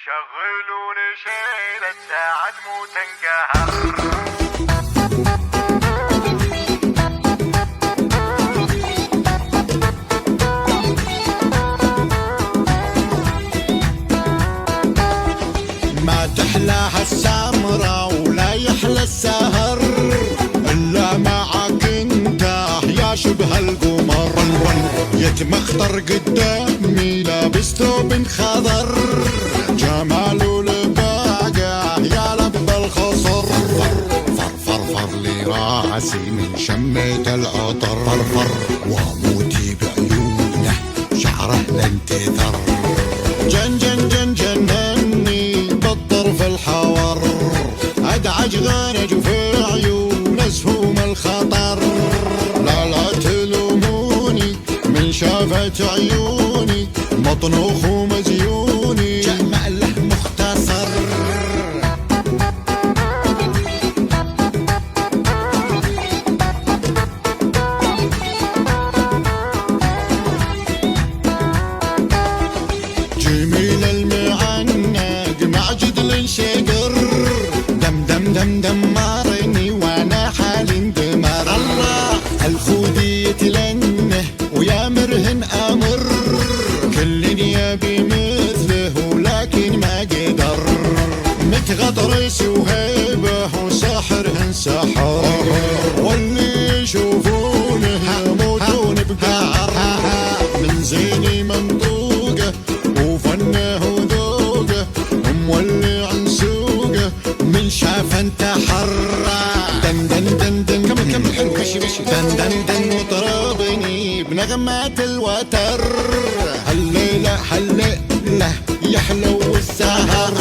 شغلوني شيلة ساعة مو تنقهر. ما تحلاها السمرة ولا يحلى السهر إلا معك انت يا شبه القمر. يتمخطر قدامي لابس ثوب خضر، جماله لباقة يا لب الخصر. فرفر لي راسي من شمة العطر، فرفر واموتي بعيونه شعره لن تثر. جن جن جن جنني بالطرف الحور، ادعج غنج في عيون اسهم الخطر. لا لا تلوموني من شافت عيوني، مطنوخ ومزيوني جمع له مختصر. جميل المعنق مع جدل شقر، دم دم دم دمرني وانا حالي اندمر. الله الخودي يتلنه ويا مرهن امر، كل يبي مثله ولكن ما قدر. متغطرس وهيبه وسحرهن سحر، واللي يشوفونه يموتون بقهر. من زيني منطوقه وفنه وذوقه، مولي عن سوقه من شاف انت حره. دن دن دن دن كمل حلو مشي دن دن دن وطربني بنغمات الوتر. هالليله هالليله يحلو السهر.